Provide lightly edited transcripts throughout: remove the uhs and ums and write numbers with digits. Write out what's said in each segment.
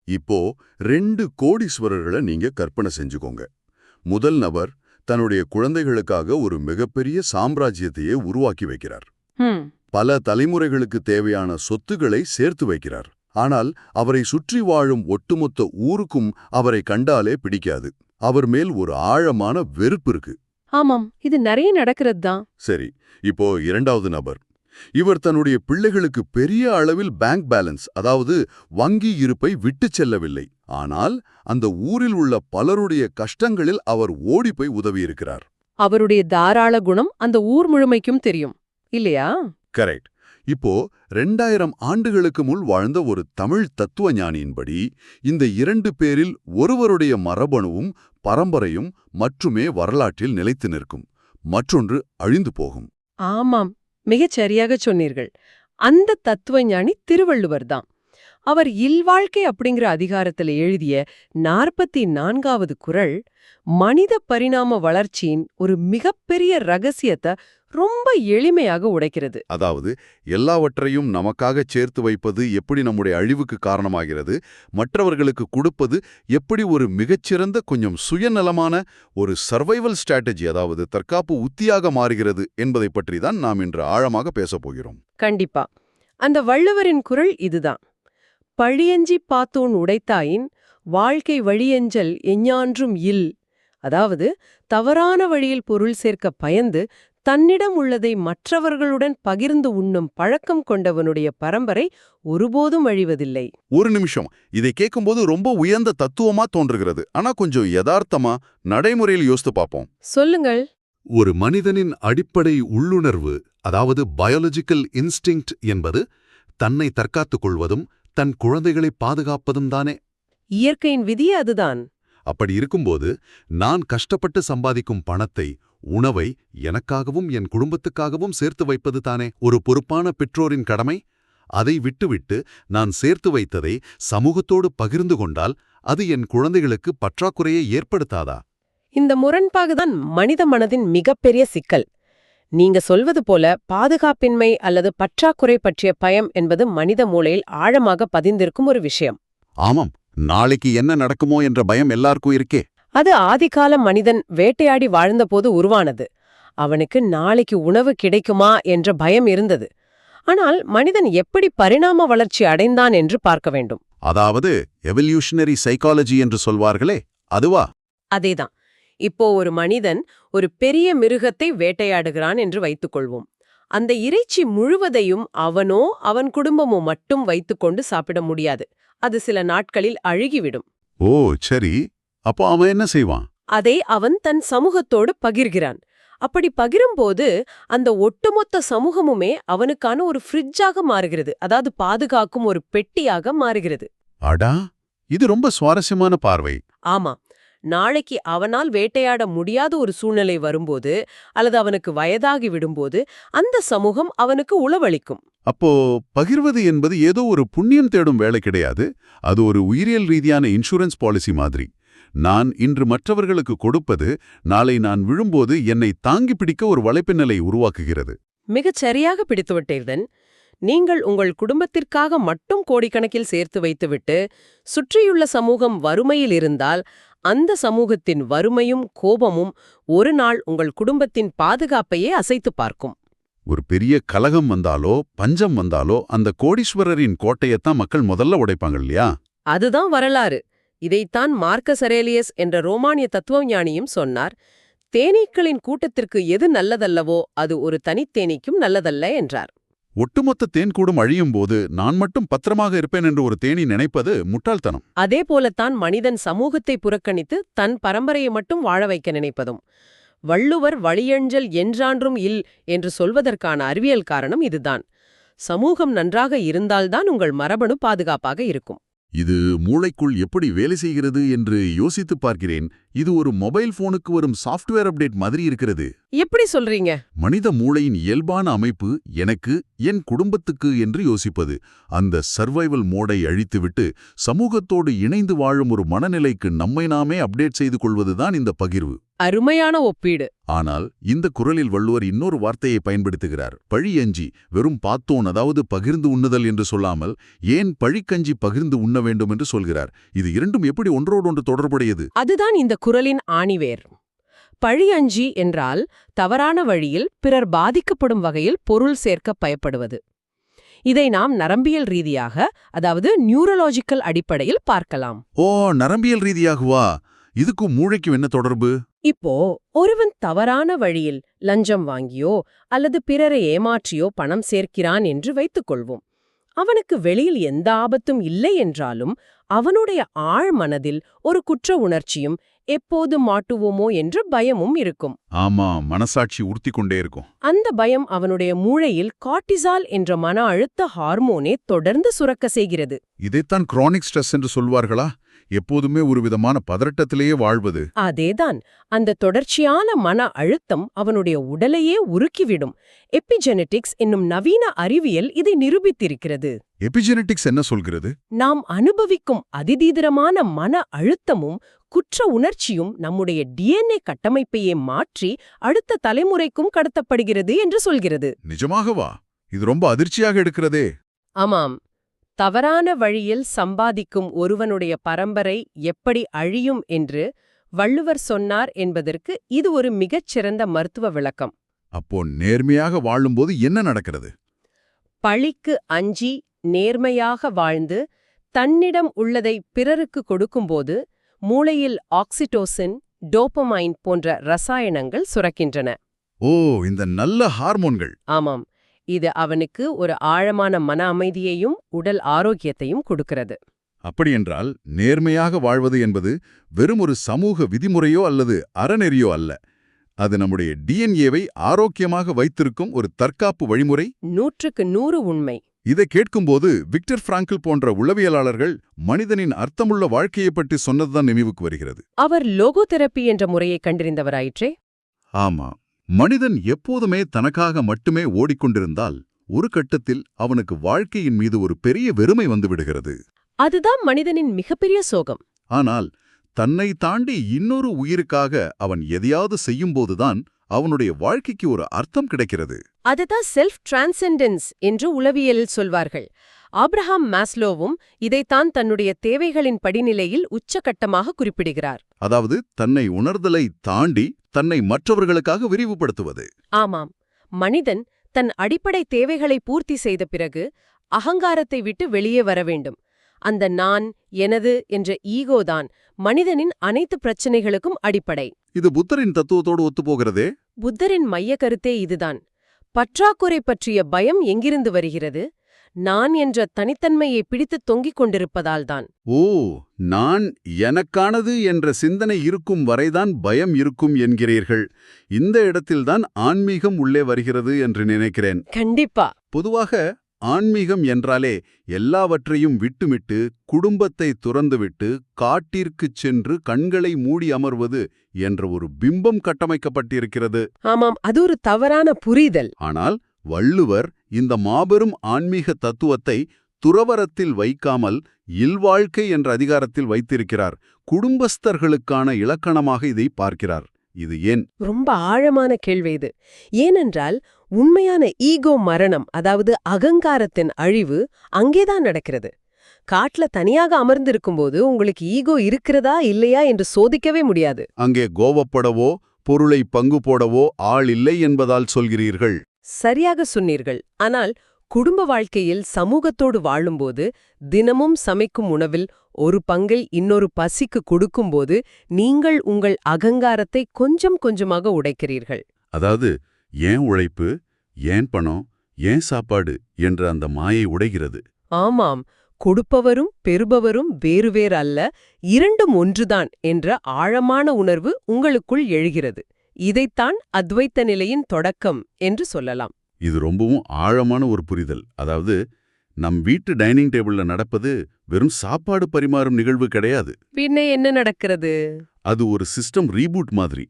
இப்போ 2 கோடீஸ்வரர்களை நீங்க கற்பனை செஞ்சுக்கோங்க. முதல் நபர் தன்னுடைய குழந்தைகளுக்காக ஒரு மிகப்பெரிய சாம்ராஜ்யத்தையே உருவாக்கி வைக்கிறார். பல தலைமுறைகளுக்கு தேவையான சொத்துக்களை சேர்த்து வைக்கிறார். ஆனால் அவரை சுற்றி வாழும் ஒட்டுமொத்த ஊருக்கும் அவரை கண்டாலே பிடிக்காது. அவர் மேல் ஒரு ஆழமான வெறுப்பு இருக்கு. ஆமாம், இது நிறைய நடக்கிறது தான். சரி, இப்போ இரண்டாவது நபர். இவர் தன்னுடைய பிள்ளைகளுக்கு பெரிய அளவில் பேங்க் பேலன்ஸ், அதாவது வங்கி இருப்பை விட்டுச் செல்லவில்லை. ஆனால் அந்த ஊரில் உள்ள பலருடைய கஷ்டங்களில் அவர் ஓடிப்போய் உதவியிருக்கிறார். அவருடைய தாராள குணம் அந்த ஊர் முழுமைக்கும் தெரியும், இல்லையா? கரெக்ட். இப்போ 2000 ஆண்டுகளுக்கு முன் வாழ்ந்த ஒரு தமிழ் தத்துவ ஞானியின்படி இந்த 2 பேரில் ஒருவருடைய மரபணுவும் பரம்பரையும் மட்டுமே வரலாற்றில் நிலைத்து நிற்கும், மற்றொன்று அழிந்து போகும். ஆமாம், மிகச் சரியாக சொன்னீர்கள். அந்த தத்துவ ஞானி திருவள்ளுவர் தான். அவர் இல்வாழ்க்கை அப்படிங்கிற அதிகாரத்துல எழுதிய 44வது குறள் மனித பரிணாம வளர்ச்சியின் ஒரு மிகப்பெரிய ரகசியத்தை ரொம்ப எளிமையாக உடைக்கிறது. அதாவது எல்லாவற்றையும் நமக்காக சேர்த்து வைப்பது எப்படி நம்முடைய அழிவுக்கு காரணமாகிறது, மற்றவர்களுக்கு கொடுப்பது எப்படி ஒரு மிகச்சிறந்த கொஞ்சம் சுயநலமான ஒரு சர்வைவல் ஸ்ட்ராட்டஜி, அதாவது தற்காப்பு உத்தியாக மாறுகிறது என்பதை பற்றி தான் நாம் இன்று ஆழமாக பேசப் போகிறோம். கண்டிப்பா. அந்த வள்ளுவரின் குறள் இதுதான்: பழியஞ்சி பாத்தோன் உடைத்தாயின் வாழ்க்கை வழியஞ்சல் எஞ்ஞான்றும் இல். அதாவது தவறான வழியில் பொருள் சேர்க்க பயந்து தன்னிடம் உள்ளதை மற்றவர்களுடன் பகிர்ந்து உண்ணும் பழக்கம் கொண்டவனுடைய பரம்பரை ஒருபோதும் அழிவதில்லை. ஒரு நிமிஷம், இதை கேட்கும்போது ரொம்ப உயர்ந்த தத்துவமா தோன்றுகிறது. ஆனா கொஞ்சம் யதார்த்தமா நடைமுறையில் யோசித்து பார்ப்போம். சொல்லுங்கள். ஒரு மனிதனின் அடிப்படை உள்ளுணர்வு, அதாவது பயாலஜிக்கல் இன்ஸ்டிங்க்ட் என்பது தன்னை தற்காத்துக் கொள்வதும் தன் குழந்தைகளை பாதுகாப்பதும் தானே. இயற்கையின் விதி அதுதான். அப்படி இருக்கும்போது நான் கஷ்டப்பட்டு சம்பாதிக்கும் பணத்தை, உணவை எனக்காகவும் என் குடும்பத்துக்காகவும் சேர்த்து வைப்பது தானே ஒரு பொறுப்பான பெற்றோரின் கடமை. அதை விட்டுவிட்டு நான் சேர்த்து வைத்ததை சமூகத்தோடு பகிர்ந்து கொண்டால் அது என் குழந்தைகளுக்கு பற்றாக்குறையை ஏற்படுத்தாதா? இந்த முரண்பாகுதான் மனித மனதின் மிகப்பெரிய சிக்கல். நீங்க சொல்வது போல பாதுகாப்பின்மை அல்லது பற்றாக்குறை பற்றிய பயம் என்பது மனித மூளையில் ஆழமாக பதிந்திருக்கும் ஒரு விஷயம். ஆமாம், நாளைக்கு என்ன நடக்குமோ என்ற பயம் எல்லாருக்கும் இருக்கே. அது ஆதிகால மனிதன் வேட்டையாடி வாழ்ந்தபோது உருவானது. அவனுக்கு நாளைக்கு உணவு கிடைக்குமா என்ற பயம் இருந்தது. ஆனால் மனிதன் எப்படி பரிணாம வளர்ச்சி அடைந்தான் என்று பார்க்க வேண்டும். அதாவது எவல்யூஷனரி சைக்காலஜி என்று சொல்வார்களே, அதுவா? அதேதான். இப்போ ஒரு மனிதன் ஒரு பெரிய மிருகத்தை வேட்டையாடுகிறான் என்று வைத்துக்கொள்வோம். அந்த இறைச்சி முழுவதையும் அவனோ அவன் குடும்பமோ மட்டும் வைத்துக்கொண்டு சாப்பிட முடியாது. அது சில நாட்களில் அழுகிவிடும். ஓ சரி, அப்போ அவன் என்ன செய்வான்? அதை அவன் தன் சமூகத்தோடு பகிர்கிறான். அப்படி பகிரும்போது அந்த ஒட்டுமொத்த சமூகமுமே அவனுக்கான ஒரு ஃப்ரிட்ஜாக மாறுகிறது, அதாவது பாதுகாக்கும் ஒரு பெட்டியாக மாறுகிறது. அடா, இது ரொம்ப சுவாரஸ்யமான பார்வை. ஆமா, நாளைக்கு அவனால் வேட்டையாட முடியாத ஒரு சூழ்நிலை வரும்போது அல்லது அவனுக்கு வயதாகி விடும்போது அந்த சமூகம் அவனுக்கு உளவளிக்கும். அப்போ பகிர்வது என்பது ஏதோ ஒரு புண்ணியம் தேடும் வேலை கிடையாது. அது ஒரு உயிரியல் ரீதியான இன்சூரன்ஸ் பாலிசி மாதிரி. நான் இன்று மற்றவர்களுக்கு கொடுப்பது நாளை நான் விழும்போது என்னை தாங்கி பிடிக்க ஒரு வலைப்பின்னலை உருவாக்குகிறது. மிகச் சரியாக பிடித்துவிட்டீர்கள். நீங்கள் உங்கள் குடும்பத்திற்காக மட்டும் கோடிக்கணக்கில் சேர்த்து வைத்துவிட்டு சுற்றியுள்ள சமூகம் வறுமையில் இருந்தால் அந்த சமூகத்தின் வறுமையும் கோபமும் ஒரு நாள் உங்கள் குடும்பத்தின் பாதுகாப்பையே அசைத்து பார்க்கும். ஒரு பெரிய கலகம் வந்தாலோ பஞ்சம் வந்தாலோ அந்த கோடீஸ்வரரின் கோட்டையத்தான் மக்கள் முதல்ல உடைப்பாங்க இல்லையா? அதுதான் வரலாறு. இதைத்தான் மார்க்கஸ் அரேலியஸ் என்ற ரோமானிய தத்துவஞானியும் சொன்னார். தேனீக்களின் கூட்டத்திற்கு எது நல்லதல்லவோ அது ஒரு தனித்தேனீக்கும் நல்லதல்ல என்றார். ஒட்டுமொத்த தேன்கூடும் அழியும் போது நான் மட்டும் பத்திரமாக இருப்பேன் என்று ஒரு தேனி நினைப்பது முட்டாள்தனம். அதே போலத்தான் மனிதன் சமூகத்தை புறக்கணித்து தன் பரம்பரையை மட்டும் வாழ வைக்க நினைப்பதும். வள்ளுவர் வழியஞ்சல் என்றான்றும் இல் என்று சொல்வதற்கான அறிவியல் காரணம் இதுதான். சமூகம் நன்றாக இருந்தால்தான் உங்கள் மரபணு பாதுகாப்பாக இருக்கும். இது மூளைக்குள் எப்படி வேலை செய்கிறது என்று யோசித்து பார்க்கிறேன். இது ஒரு மொபைல் போனுக்கு வரும் சாஃப்ட்வேர் அப்டேட் மாதிரி இருக்கிறது. எப்படி சொல்றீங்க? மனித மூளையின் இயல்பான அமைப்பு எனக்கு, என் குடும்பத்துக்கு என்று யோசிப்பது. அந்த சர்வைவல் மோடை அழித்துவிட்டு சமூகத்தோடு இணைந்து வாழும் ஒரு மனநிலைக்கு நம்மை நாமே அப்டேட் செய்து கொள்வதுதான் இந்த பகிர்வு. அருமையான ஒப்பீடு. ஆனால் இந்த குறளில் வள்ளுவர் இன்னொரு வார்த்தையை பயன்படுத்துகிறார். பழியஞ்சி, வெறும் பார்த்தோன், அதாவது பகிர்ந்து உண்ணுதல் என்று சொல்லாமல் ஏன் பழிக்கஞ்சி பகிர்ந்து உண்ண வேண்டும் என்று சொல்கிறார். இது இரண்டும் எப்படி ஒன்றோடொன்று தொடர்புடையது? அதுதான் இந்த குறளின் ஆணிவேர். பழியஞ்சி என்றால் தவறான வழியில் பிறர் பாதிக்கப்படும் வகையில் பொருள் சேர்க்க பயப்படுவது. இதை நாம் நரம்பியல் ரீதியாக, அதாவது நியூரலாஜிக்கல் அடிப்படையில் பார்க்கலாம். ஓ, நரம்பியல் ரீதியாகுவா? இதுக்கும் மூளைக்கும் என்ன தொடர்பு? இப்போ ஒருவன் தவறான வழியில் லஞ்சம் வாங்கியோ அல்லது பிறரை ஏமாற்றியோ பணம் சேர்க்கிறான் என்று வைத்துக்கொள்வோம். அவனுக்கு வெளியில் எந்த ஆபத்தும் இல்லை என்றாலும் அவனுடைய ஆழ் மனதில் ஒரு குற்ற உணர்ச்சியும் எப்போது மாட்டுவோமோ என்ற பயமும் இருக்கும். ஆமா, மனசாட்சி உறுத்தி கொண்டே இருக்கும். அந்த பயம் அவனுடைய மூளையில் கார்டிசால் என்ற மன அழுத்த ஹார்மோனை தொடர்ந்து சுரக்க செய்கிறது. இதைத்தான் குரோனிக் ஸ்ட்ரெஸ் என்று சொல்வார்களா? எப்போதுமே ஒரு விதமான பதட்டத்திலேயே வாழ்வது. அதேதான். அந்த தொடர்ச்சியான மன அழுத்தம் அவனுடைய உடலையே உருக்கிவிடும். எபிஜெனெடிக்ஸ் என்னும் நவீன அறிவியல் இதை நிரூபித்திருக்கிறது. எபிஜெனெடிக்ஸ் என்ன சொல்கிறது? நாம் அனுபவிக்கும் அதிதீவிரமான மன அழுத்தமும் குற்ற உணர்ச்சியும் நம்முடைய டிஎன்ஏ கட்டமைப்பையே மாற்றி அடுத்த தலைமுறைக்கும் கடத்தப்படுகிறது என்று சொல்கிறது. நிஜமாகவா? இது ரொம்ப அதிர்ச்சியாக எடுக்கிறதே. ஆமாம். தவறான வழியில் சம்பாதிக்கும் ஒருவனுடைய பரம்பரை எப்படி அழியும் என்று வள்ளுவர் சொன்னார் என்பதற்கு இது ஒரு மிகச்சிறந்த மருத்துவ விளக்கம். அப்போ நேர்மையாக வாழும்போது என்ன நடக்கிறது? பழிக்கு அஞ்சி நேர்மையாக வாழ்ந்து தன்னிடம் உள்ளதை பிறருக்கு கொடுக்கும்போது மூளையில் ஆக்சிடோசின், டோபமைன் போன்ற ரசாயனங்கள் சுரக்கின்றன. ஓ, இந்த நல்ல ஹார்மோன்கள். ஆமாம். இது அவனுக்கு ஒரு ஆழமான மன அமைதியையும் உடல் ஆரோக்கியத்தையும் கொடுக்கிறது. அப்படியென்றால் நேர்மையாக வாழ்வது என்பது வெறும் ஒரு சமூக விதிமுறையோ அல்லது அறநெறியோ அல்ல. அது நம்முடைய டிஎன்ஏவை ஆரோக்கியமாக வைத்திருக்கும் ஒரு தற்காப்பு வழிமுறை. 100% உண்மை. இதை கேட்கும்போது விக்டர் பிராங்கிள் போன்ற உளவியலாளர்கள் மனிதனின் அர்த்தமுள்ள வாழ்க்கையைப் பற்றி சொன்னதுதான் நினைவுக்கு வருகிறது. அவர் லோகோதெரப்பி என்ற முறையை கண்டறிந்தவராயிற்றே. ஆமா, மனிதன் எப்போதுமே தனக்காக மட்டுமே ஓடிக்கொண்டிருந்தால் ஒரு கட்டத்தில் அவனுக்கு வாழ்க்கையின் மீது ஒரு பெரிய வெறுமை வந்துவிடுகிறது. அதுதான் மனிதனின் மிகப்பெரிய சோகம். ஆனால் தன்னை தாண்டி இன்னொரு உயிருக்காக அவன் எதையாவது செய்யும்போதுதான் அவனுடைய வாழ்க்கைக்கு ஒரு அர்த்தம் கிடைக்கிறது. அதுதான் செல்ஃப் டிரான்செண்டன்ஸ் என்று உளவியலில் சொல்வார்கள். ஆப்ரஹாம் மாஸ்லோவும் இதைத்தான் தன்னுடைய தேவைகளின் படிநிலையில் உச்சகட்டமாக குறிப்பிடுகிறார். அதாவது தன்னை உணர்தலை தாண்டி தன்னை மற்றவர்களுக்காக விரிவுபடுத்துவது. ஆமாம். மனிதன் தன் அடிப்படை தேவைகளை பூர்த்தி செய்த பிறகு அகங்காரத்தை விட்டு வெளியே வர வேண்டும். அந்த நான், எனது என்ற ஈகோதான் மனிதனின் அனைத்து பிரச்சனைகளுக்கும் அடிப்படை. இது புத்தரின் தத்துவத்தோடு ஒத்துப்போகிறதே. புத்தரின் மைய கருத்தே இதுதான். பற்றாக்குறை பற்றிய பயம் எங்கிருந்து வருகிறது? நான் என்ற தனித்தன்மையை பிடித்து தொங்கிக் கொண்டிருப்பதால்தான். ஓ, நான் எனக்கானது என்ற சிந்தனை இருக்கும் வரைதான் பயம் இருக்கும் என்கிறீர்கள். இந்த இடத்தில்தான் ஆன்மீகம் உள்ளே வருகிறது என்று நினைக்கிறேன். கண்டிப்பா. பொதுவாக ஆன்மீகம் என்றாலே எல்லாவற்றையும் விட்டுவிட்டு குடும்பத்தை துறந்துவிட்டு காட்டிற்குச் சென்று கண்களை மூடி அமர்வது என்ற ஒரு பிம்பம் கட்டமைக்கப்பட்டிருக்கிறது. ஆமாம், அது ஒரு தவறான புரிதல். ஆனால் வள்ளுவர் இந்த மாபெரும் ஆன்மீக தத்துவத்தை துறவரத்தில் வைக்காமல் இல்வாழ்க்கை என்ற அதிகாரத்தில் வைத்திருக்கிறார். குடும்பஸ்தர்களுக்கான இலக்கணமாக இதை பார்க்கிறார். இது ஏன்? ரொம்ப ஆழமான கேள்வி இது. ஏனென்றால் உண்மையான ஈகோ மரணம், அதாவது அகங்காரத்தின் அழிவு அங்கேதான் நடக்கிறது. காட்டுல தனியாக அமர்ந்திருக்கும்போது உங்களுக்கு ஈகோ இருக்கிறதா இல்லையா என்று சோதிக்கவே முடியாது. அங்கே கோவப்படவோ பொருளை பங்கு போடவோ ஆள் இல்லை என்பதால் சொல்கிறீர்கள். சரியாக சொன்னீர்கள். ஆனால் குடும்ப வாழ்க்கையில் சமூகத்தோடு வாழும்போது தினமும் சமைக்கும் உணவில் ஒரு பங்கை இன்னொரு பசிக்கு கொடுக்கும்போது நீங்கள் உங்கள் அகங்காரத்தை கொஞ்சம் கொஞ்சமாக உடைக்கிறீர்கள். அதாவது ஏன் உழைப்பு, ஏன் பணம், ஏன் சாப்பாடு என்ற அந்த மாயை உடைகிறது. ஆமாம். கொடுப்பவரும் பெறுபவரும் வேறு வேறு அல்ல, இரண்டும் ஒன்றுதான் என்ற ஆழமான உணர்வு உங்களுக்குள் எழுகிறது. இதைத்தான் அத்வைத்த நிலையின் தொடக்கம் என்று சொல்லலாம். இது ரொம்பவும் ஆழமான ஒரு புரிதல். அதாவது நம் வீட்டு டைனிங் டேபிள்ல நடப்பது வெறும் சாப்பாடு பரிமாறும் நிகழ்வு கிடையாது. பின்ன என்ன நடக்கிறது? அது ஒரு சிஸ்டம் ரீபூட் மாதிரி.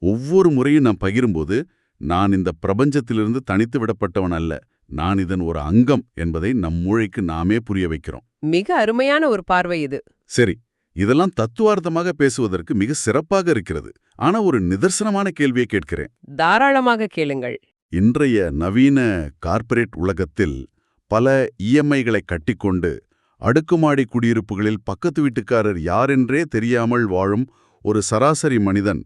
ஒவ்வொரு முறையும் நான் பகிரும்போது நான் இந்த பிரபஞ்சத்திலிருந்து தனித்து விடப்பட்டவன் அல்ல, நான் இதன் ஒரு அங்கம் என்பதை நம் மூளைக்கு நாமே புரிய வைக்கிறோம். மிக அருமையான ஒரு பார்வை இது. சரி, இதெல்லாம் தத்துவார்த்தமாக பேசுவதற்கு மிக சிறப்பாக இருக்கிறது. ஆனா ஒரு நிதர்சனமான கேள்வியை கேட்கிறேன். தாராளமாக கேளுங்கள். இன்றைய நவீன கார்ப்பரேட் உலகத்தில் பல இஎம்ஐகளை கட்டிக்கொண்டு அடுக்குமாடி குடியிருப்புகளில் பக்கத்து வீட்டுக்காரர் யாரென்றே தெரியாமல் வாழும் ஒரு சராசரி மனிதன்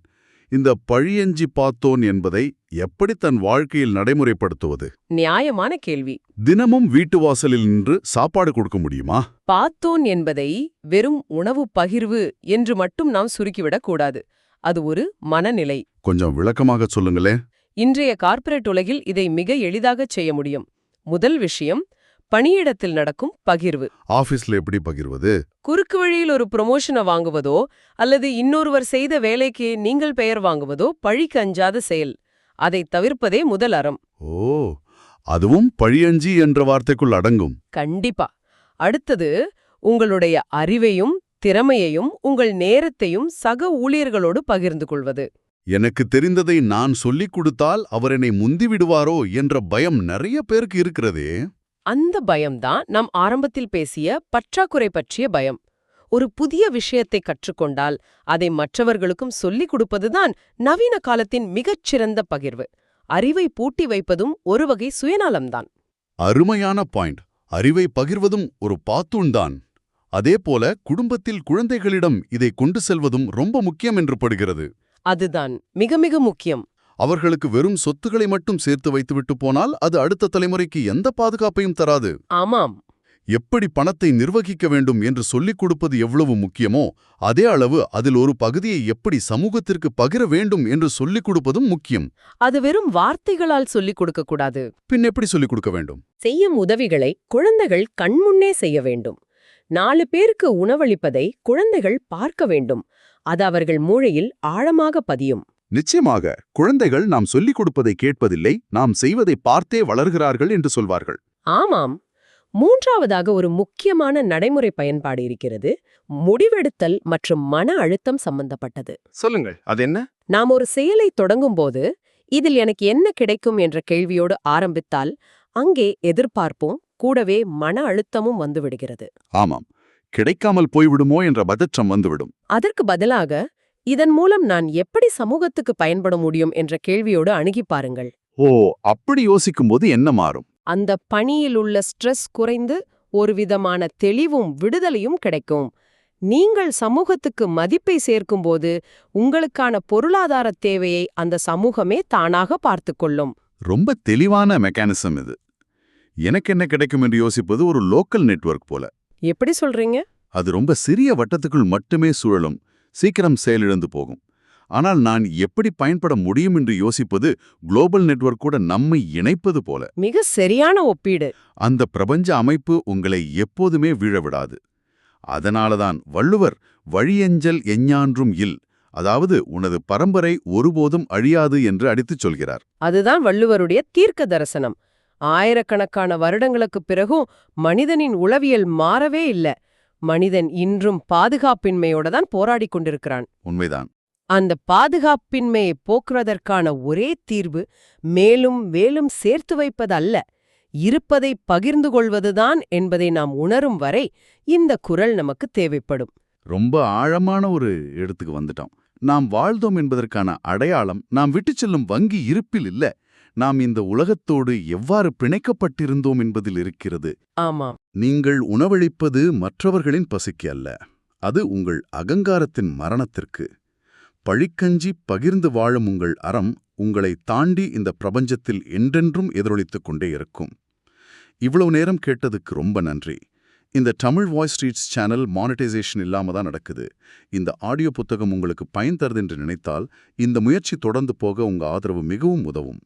இந்த பழியஞ்சி பார்த்தோன் என்பதை எப்படி தன் வாழ்க்கையில் நடைமுறைப்படுத்துவது? நியாயமான கேள்வி. தினமும் வீட்டு வாசலில் நின்று சாப்பாடு கொடுக்க முடியுமா? பார்த்தோன் என்பதை வெறும் உணவு பகிர்வு என்று மட்டும் நாம் சுருக்கிவிடக் கூடாது. அது ஒரு மனநிலை. கொஞ்சம் விளக்கமாக சொல்லுங்களேன். இன்றைய கார்ப்பரேட் உலகில் இதை மிக எளிதாகச் செய்ய முடியும். முதல் விஷயம், பணியிடத்தில் நடக்கும் பகிர்வு. ஆபீஸ்ல எப்படி பகிர்வது? குறுக்கு வழியில் ஒரு ப்ரொமோஷனை வாங்குவதோ அல்லது இன்னொருவர் செய்த வேலைக்கு நீங்கள் பெயர் வாங்குவதோ பழிக்கு அஞ்சாத செயல். அதை தவிர்ப்பதே முதல் அறம். ஓ, அதுவும் பழியஞ்சி என்ற வார்த்தைக்குள் அடங்கும். கண்டிப்பா. அடுத்தது, உங்களுடைய அறிவையும் திறமையையும் உங்கள் நேரத்தையும் சக ஊழியர்களோடு பகிர்ந்து கொள்வது. எனக்கு தெரிந்ததை நான் சொல்லிக் கொடுத்தால் அவர் என்னை முந்திவிடுவாரோ என்ற பயம் நிறைய பேருக்கு இருக்கிறதே. அந்த பயம்தான் நாம் ஆரம்பத்தில் பேசிய பற்றாக்குறை பற்றிய பயம். ஒரு புதிய விஷயத்தை கற்றுக்கொண்டால் அதை மற்றவர்களுக்கும் சொல்லிக் கொடுப்பதுதான் நவீன காலத்தின் மிகச்சிறந்த பகிர்வு. அறிவை பூட்டி வைப்பதும் ஒரு வகை சுயநலம்தான். அருமையான பாயிண்ட். அறிவை பகிர்வதும் ஒரு பாத்தூன்தான். அதேபோல குடும்பத்தில் குழந்தைகளிடம் இதை கொண்டு செல்வதும் ரொம்ப முக்கியம் என்று படுகிறது. அதுதான் மிக மிக முக்கியம். அவர்களுக்கு வெறும் சொத்துக்களை மட்டும் சேர்த்து வைத்துவிட்டு போனால் அது அடுத்த தலைமுறைக்கு எந்த பாதுகாப்பையும் தராது. ஆமாம். எப்படி பணத்தை நிர்வகிக்க வேண்டும் என்று சொல்லிக் கொடுப்பது எவ்வளவு முக்கியமோ அதே அளவு அதில் ஒரு பகுதியை எப்படி சமூகத்திற்கு பகிர வேண்டும் என்று சொல்லிக் கொடுப்பதும் முக்கியம். அது வெறும் வார்த்தைகளால் சொல்லிக் கொடுக்க கூடாது. பின் எப்படி சொல்லிக் கொடுக்க வேண்டும்? செய்யும் உதவிகளை குழந்தைகள் கண்முன்னே செய்ய வேண்டும். 4 பேருக்கு உணவளிப்பதை குழந்தைகள் பார்க்க வேண்டும். அது அவர்கள் மூளையில் ஆழமாக பதியும். நிச்சயமாக குழந்தைகள் நாம் சொல்லிக் கொடுப்பதை கேட்பதில்லை, நாம் செய்வதை பார்த்தே வளர்கிறார்கள் என்று சொல்வார்கள். ஆமாம். மூன்றாவதாக ஒரு முக்கியமான நடைமுறை பயன்பாடு இருக்கிறது. முடிவெடுத்தல் மற்றும் மன அழுத்தம் சம்பந்தப்பட்டது. சொல்லுங்கள், அது என்ன? நாம் ஒரு செயலை தொடங்கும்போது இதில் எனக்கு என்ன கிடைக்கும் என்ற கேள்வியோடு ஆரம்பித்தால் அங்கே எதிர்பார்ப்பும் கூடவே மன அழுத்தமும் வந்துவிடுகிறது. ஆமாம், கிடைக்காமல் போய்விடுமோ என்ற பதற்றம் வந்துவிடும். அதற்கு பதிலாக இதன் மூலம் நான் எப்படி சமூகத்துக்கு பயன்பட முடியும் என்ற கேள்வியோடு அணுகி பாருங்கள். ஓ, அப்படி யோசிக்கும்போது என்ன மாறும்? அந்த பணியில் உள்ள ஸ்ட்ரெஸ் குறைந்து ஒரு விதமான தெளிவும் விடுதலையும் கிடைக்கும். நீங்கள் சமூகத்துக்கு மதிப்பை சேர்க்கும்போது உங்களுக்கான பொருளாதார தேவையை அந்த சமூகமே தானாக பார்த்துக்கொள்ளும். ரொம்ப தெளிவான மெக்கானிசம் இது. எனக்கு என்ன கிடைக்கும் என்று யோசிப்பது ஒரு லோக்கல் நெட்வொர்க் போல. எப்படி சொல்றீங்க? அது ரொம்ப சிறிய வட்டத்துக்குள் மட்டுமே சுழலும், சீக்கிரம் செயலிழந்து போகும். ஆனால் நான் எப்படி பயன்பட முடியும் என்று யோசிப்பது குளோபல் நெட்வொர்க் கூட நம்மை இணைப்பது போல. மிக சரியான ஒப்பீடு. அந்த பிரபஞ்ச அமைப்பு உங்களை எப்போதுமே வீழவிடாது. அதனாலதான் வள்ளுவர் வழியஞ்சல் எஞ்ஞான்றும் இல், அதாவது உனது பரம்பரை ஒருபோதும் அழியாது என்று அடித்துச் சொல்கிறார். அதுதான் வள்ளுவருடைய தீர்க்க தரிசனம். ஆயிரக்கணக்கான வருடங்களுக்குப் பிறகும் மனிதனின் உளவியல் மாறவே இல்ல. மனிதன் இன்றும் பாதுகாப்பின்மையோட தான் போராடிக் கொண்டிருக்கிறான். உண்மைதான். அந்த பாதுகாப்பின்மையை போக்குவதற்கான ஒரே தீர்வு மேலும் மேலும் சேர்த்து வைப்பதல்ல, இருப்பதை பகிர்ந்து கொள்வதுதான் என்பதை நாம் உணரும் வரை இந்த குரல் நமக்கு தேவைப்படும். ரொம்ப ஆழமான ஒரு இடத்துக்கு வந்துட்டோம். நாம் வாழ்ந்தோம் என்பதற்கான அடையாளம் நாம் விட்டுச் செல்லும் வங்கி இருப்பில் இல்ல, நாம் இந்த உலகத்தோடு எவ்வாறு பிணைக்கப்பட்டிருந்தோம் என்பதில் இருக்கிறது. ஆமாம். நீங்கள் உணவளிப்பது மற்றவர்களின் பசிக்கு அல்ல, அது உங்கள் அகங்காரத்தின் மரணத்திற்கு. பழிக்கஞ்சி பகிர்ந்து வாழும் உங்கள் அறம் உங்களை தாண்டி இந்த பிரபஞ்சத்தில் என்றென்றும் எதிரொலித்துக் கொண்டே இருக்கும். இவ்வளவு நேரம் கேட்டதுக்கு ரொம்ப நன்றி. இந்த Tamil voice streets channel monetisation இல்லாம தான் நடக்குது. இந்த ஆடியோ புத்தகம் உங்களுக்கு பயன் தருது என்று நினைத்தால் இந்த முயற்சி தொடர்ந்து போக உங்க ஆதரவு மிகவும் உதவும்.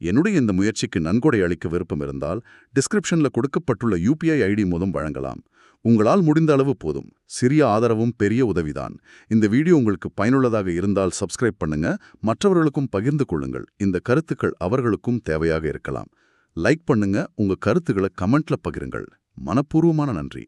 என்னுடைய இந்த முயற்சிக்கு நன்கொடை அளிக்க விருப்பம் இருந்தால் டிஸ்கிரிப்ஷன்ல கொடுக்கப்பட்டுள்ள UPI ID மூலம் வழங்கலாம். உங்களால் முடிந்த அளவு போதும். சிறிய ஆதரவும் பெரிய உதவிதான். இந்த வீடியோ உங்களுக்கு பயனுள்ளதாக இருந்தால் சப்ஸ்கிரைப் பண்ணுங்க, மற்றவர்களுக்கும் பகிர்ந்து கொள்ளுங்கள். இந்த கருத்துக்கள் அவர்களுக்கும் தேவையாக இருக்கலாம். லைக் பண்ணுங்க, உங்க கருத்துக்களை கமெண்ட்ல பகிருங்கள். மனப்பூர்வமான நன்றி.